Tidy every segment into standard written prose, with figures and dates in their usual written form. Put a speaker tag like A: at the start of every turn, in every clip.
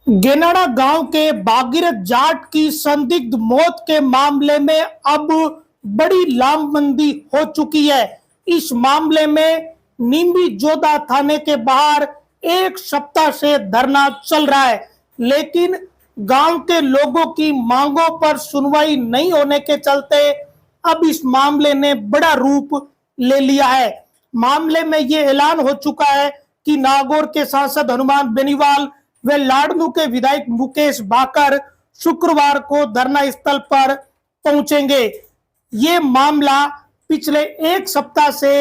A: गेनाड़ा गांव के भागीरथ जाट की संदिग्ध मौत के मामले में अब बड़ी लामबंदी हो चुकी है। इस मामले में नीमबी जोधा थाने के बाहर एक सप्ताह से धरना चल रहा है, लेकिन गांव के लोगों की मांगों पर सुनवाई नहीं होने के चलते अब इस मामले ने बड़ा रूप ले लिया है। मामले में ये ऐलान हो चुका है कि नागौर के सांसद हनुमान बेनीवाल वे लाडनू के विधायक मुकेश बाकर शुक्रवार को धरना स्थल पर पहुंचेंगे। ये मामला पिछले एक सप्ताह से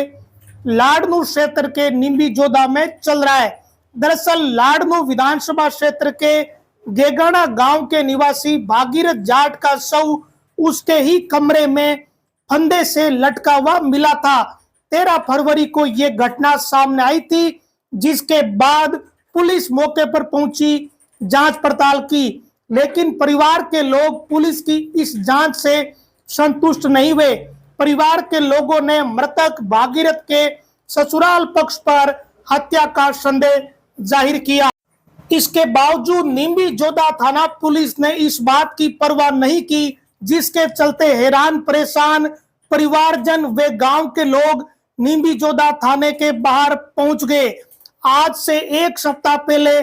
A: लाडनू क्षेत्र के नीमबी जोधा में चल रहा है। दरअसल लाडनू विधानसभा क्षेत्र के गेगाना गांव के निवासी भागीरथ जाट का शव उसके ही कमरे में फंदे से लटका हुआ मिला था। 13 फरवरी को यह घटना सामने आई थी, जिसके बाद पुलिस मौके पर पहुंची, जांच पड़ताल की, लेकिन परिवार के लोग पुलिस की इस जांच से संतुष्ट नहीं हुए। परिवार के लोगों ने मृतक भागीरथ के ससुराल पक्ष पर हत्या का संदेह जाहिर किया। इसके बावजूद नीमबी जोधा थाना पुलिस ने इस बात की परवाह नहीं की, जिसके चलते हैरान परेशान परिवारजन व गांव के लोग नीमबी जोधा थाने के बाहर पहुंच गए। आज से एक सप्ताह पहले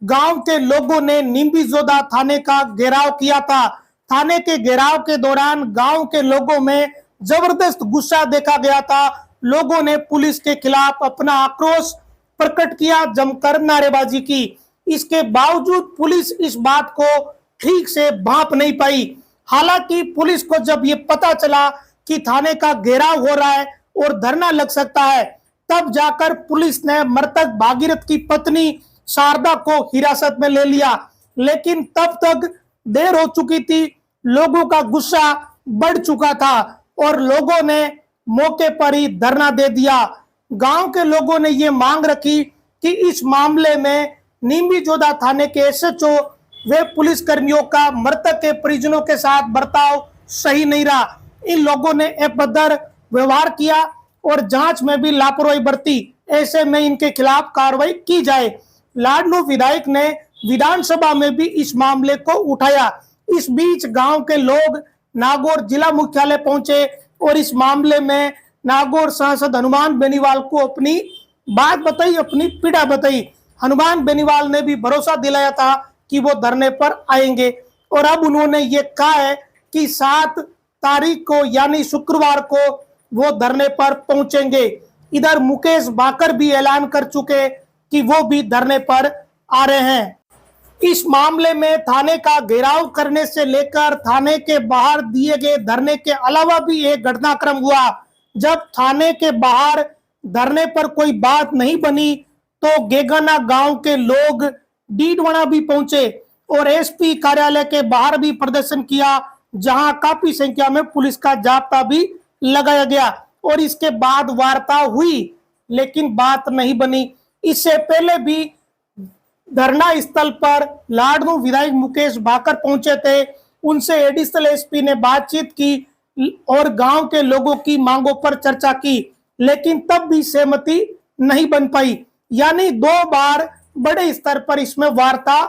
A: गांव के लोगों ने नीमबी जोधा थाने का घेराव किया था। थाने के घेराव के दौरान गांव के लोगों में जबरदस्त गुस्सा देखा गया था। लोगों ने पुलिस के खिलाफ अपना आक्रोश प्रकट किया, जमकर नारेबाजी की। इसके बावजूद पुलिस इस बात को ठीक से भांप नहीं पाई। हालांकि पुलिस को जब ये पता चला कि थाने का घेराव हो रहा है और धरना लग सकता है, तब जाकर पुलिस ने मृतक भागीरथ की पत्नी शारदा को हिरासत में ले लिया, लेकिन तब तक देर हो चुकी थी। लोगों का गुस्सा बढ़ चुका था और लोगों ने मौके पर ही धरना दे दिया। गांव के लोगों ने ये मांग रखी कि इस मामले में नीमबी जोधा थाने के एसएचओ वे पुलिस कर्मियों का मृतक के परिजनों के साथ बर्ताव सही नहीं रहा। इन लोगों ने अभद्र व्यवहार किया और जांच में भी लापरवाही बरती। ऐसे में इनके खिलाफ कार्रवाई की जाए। लाडनू विधायक ने विधानसभा में भी इस मामले को उठाया। इस बीच गांव के लोग नागौर जिला मुख्यालय पहुंचे और इस मामले में नागौर सांसद हनुमान बेनीवाल को अपनी बात बताई, अपनी पीड़ा बताई। हनुमान बेनीवाल ने भी भरोसा दिलाया था कि वो धरने पर आएंगे और अब उन्होंने ये कहा है कि 7 तारीख को यानी शुक्रवार को वो धरने पर पहुंचेंगे। इधर मुकेश बाकर भी ऐलान कर चुके कि वो भी धरने पर आ रहे हैं। इस मामले में थाने का घेराव करने से लेकर थाने के बाहर दिए गए धरने के अलावा भी एक घटनाक्रम हुआ। जब थाने के बाहर धरने पर कोई बात नहीं बनी तो गेगाना गांव के लोग डीडवाना भी पहुंचे और एसपी कार्यालय के बाहर भी प्रदर्शन किया, जहां काफी संख्या में पुलिस का जाब्ता भी लगाया गया और इसके बाद वार्ता हुई, लेकिन बात नहीं बनी। इससे पहले भी धरना स्थल पर लाडनू विधायक मुकेश बाकर पहुंचे थे। उनसे एडिशनल एसपी ने बातचीत की और गांव के लोगों की मांगों पर चर्चा की, लेकिन तब भी सहमति नहीं बन पाई। यानी 2 बार बड़े स्तर पर इसमें वार्ता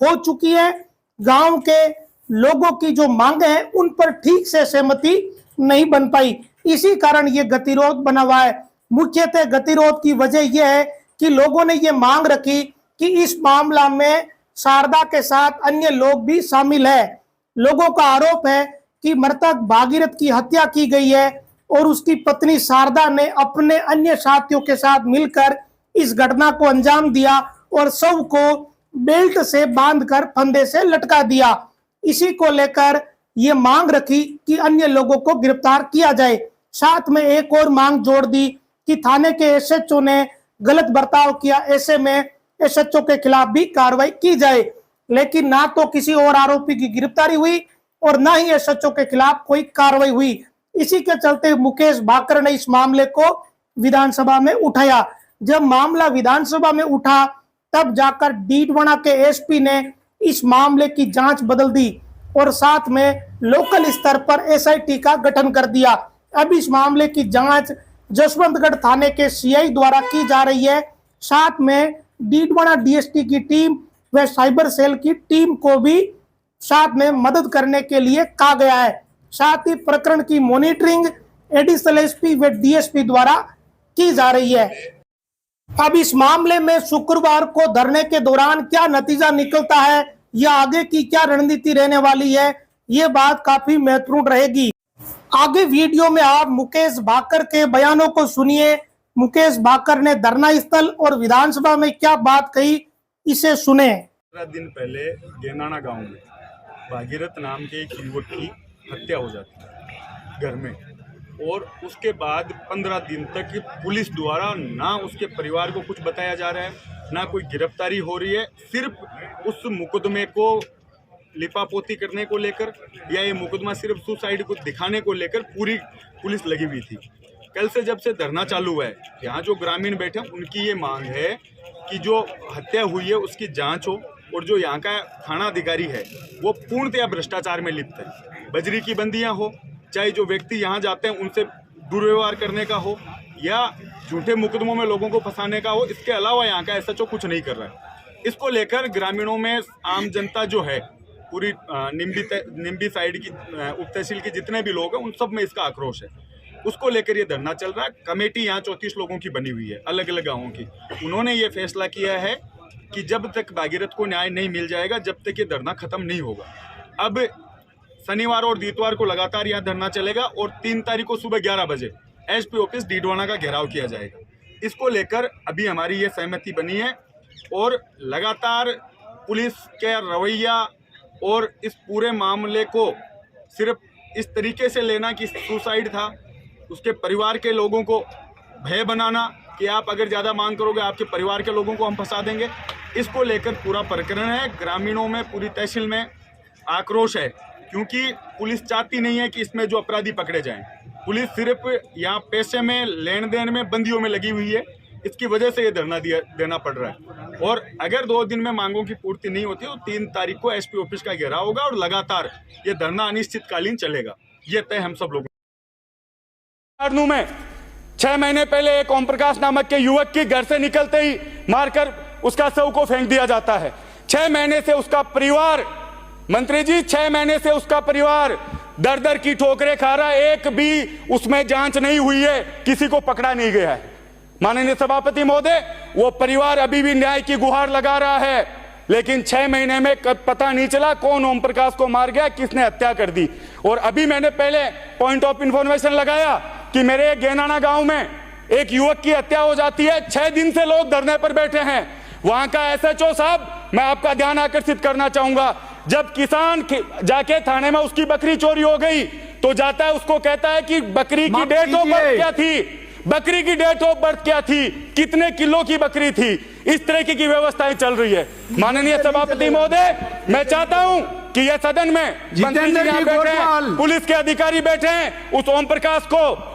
A: हो चुकी है। गांव के लोगों की जो मांग है उन पर ठीक से सहमति नहीं बन पाई। इसी कारण ये गतिरोध बना हुआ है। मुख्यतः गतिरोध की वजह यह है कि लोगों ने ये मांग रखी कि इस मामला में शारदा के साथ अन्य लोग भी शामिल है। लोगों का आरोप है कि मृतक भागीरथ की हत्या की गई है और उसकी पत्नी शारदा ने अपने अन्य साथियों के साथ मिलकर इस घटना को अंजाम दिया और शव को बेल्ट से बांधकर फंदे से लटका दिया। इसी को लेकर ये मांग रखी कि अन्य लोगों को गिरफ्तार किया जाए। साथ में एक और मांग जोड़ दी कि थाने के एसएचओ ने गलत बर्ताव किया, ऐसे में एसएचओ के खिलाफ भी कार्रवाई की जाए। लेकिन ना तो किसी और आरोपी की गिरफ्तारी हुई और ना ही एसएचओ के खिलाफ कोई कार्रवाई हुई। इसी के चलते मुकेश बाकर ने इस मामले को विधानसभा में उठाया। जब मामला विधानसभा में उठा तब जाकर डीडवाना के एसपी ने इस मामले की जांच बदल दी और साथ में लोकल स्तर पर एसआईटी का गठन कर दिया। अब इस मामले की जांच जसवंतगढ़ थाने के सीआई द्वारा की जा रही है। साथ में डीडवाना डीएसपी की टीम व साइबर सेल की टीम को भी साथ में मदद करने के लिए कहा गया है। साथ ही प्रकरण की मॉनिटरिंग एडिशनल एसपी व डीएसपी द्वारा की जा रही है। अब इस मामले में शुक्रवार को धरने के दौरान क्या नतीजा निकलता है या आगे की क्या रणनीति रहने वाली है, ये बात काफी महत्वपूर्ण रहेगी। आगे वीडियो में आप मुकेश भाकर के बयानों को सुनिए। मुकेश भाकर ने धरना स्थल और विधानसभा में क्या बात कही, इसे सुने।
B: 15 दिन पहले गेनाना गांव में भागीरथ नाम के एक युवक की हत्या हो जाती है घर में, और उसके बाद 15 दिन तक पुलिस द्वारा ना उसके परिवार को कुछ बताया जा रहा है, ना कोई गिरफ्तारी हो रही है। सिर्फ उस मुकदमे को लिपापोती करने को लेकर या ये मुकदमा सिर्फ सुसाइड को दिखाने को लेकर पूरी पुलिस लगी हुई थी। कल से जब से धरना चालू हुआ है, यहाँ जो ग्रामीण बैठे उनकी ये मांग है कि जो हत्या हुई है उसकी जांच हो, और जो यहाँ का थाना अधिकारी है वो पूर्णतया भ्रष्टाचार में लिप्त है। बजरी की बंदियाँ हो, चाहे जो व्यक्ति यहाँ जाते हैं उनसे दुर्व्यवहार करने का हो या झूठे मुकदमों में लोगों को फंसाने का हो, इसके अलावा यहाँ का एसएचओ कुछ नहीं कर रहा है। इसको लेकर ग्रामीणों में आम जनता जो है, पूरी निम्बी साइड की उप तहसील के जितने भी लोग हैं उन सब में इसका आक्रोश है। उसको लेकर ये धरना चल रहा है। कमेटी यहाँ 34 लोगों की बनी हुई है, अलग अलग गाँवों की। उन्होंने ये फैसला किया है कि जब तक भागीरथ को न्याय नहीं मिल जाएगा, जब तक ये धरना खत्म नहीं होगा। अब शनिवार और इतवार को लगातार यहाँ धरना चलेगा और 3 तारीख को सुबह 11 बजे एसपी ऑफिस डीडवाना का घेराव किया जाएगा। इसको लेकर अभी हमारी ये सहमति बनी है, और लगातार पुलिस के रवैया और इस पूरे मामले को सिर्फ इस तरीके से लेना कि सुसाइड था, उसके परिवार के लोगों को भय बनाना कि आप अगर ज़्यादा मांग करोगे आपके परिवार के लोगों को हम फंसा देंगे, इसको लेकर पूरा प्रकरण है। ग्रामीणों में, पूरी तहसील में आक्रोश है, क्योंकि पुलिस चाहती नहीं है कि इसमें जो अपराधी पकड़े जाएं। पुलिस सिर्फ यहाँ पैसे में, लेन देन में, बंदियों में लगी हुई है। इसकी वजह से ये धरना देना पड़ रहा है। और अगर 2 दिन में मांगों की पूर्ति नहीं होती तो 3 तारीख को एसपी ऑफिस का घेराव होगा और लगातार ये धरना अनिश्चितकालीन चलेगा। ये तय हम सब लोगों
C: में 6 महीने पहले एक ओम प्रकाश नामक के युवक की घर से निकलते ही मारकर उसका शव को फेंक दिया जाता है। 6 महीने से उसका परिवार, मंत्री जी, 6 महीने से उसका परिवार दर दर की ठोकरें खा रहा है। एक भी उसमें जांच नहीं हुई है, किसी को पकड़ा नहीं गया है। माननीय सभापति महोदय, वो परिवार अभी भी न्याय की गुहार लगा रहा है, लेकिन 6 महीने में पता नहीं चला कौन ओम प्रकाश को मार गया, किसने हत्या कर दी। और अभी मैंने पहले पॉइंट ऑफ इंफॉर्मेशन लगाया कि मेरे गेनाना गांव में एक युवक की हत्या हो जाती है। 6 दिन से लोग धरने पर बैठे हैं। वहां का एसएचओ साहब, मैं आपका ध्यान आकर्षित करना चाहूंगा, जब किसान जाके थाने में उसकी बकरी चोरी हो गई तो जाता है, उसको कहता है कि बकरी की डेट ऑफ बर्थ क्या थी, बकरी की डेट ऑफ बर्थ क्या थी, कितने किलो की बकरी थी। इस तरह की व्यवस्थाएं चल रही है। माननीय सभापति महोदय, मैं चाहता हूं कि यह सदन में मंत्री जी यहाँ बैठे हैं, पुलिस के अधिकारी बैठे हैं, उस ओम प्रकाश को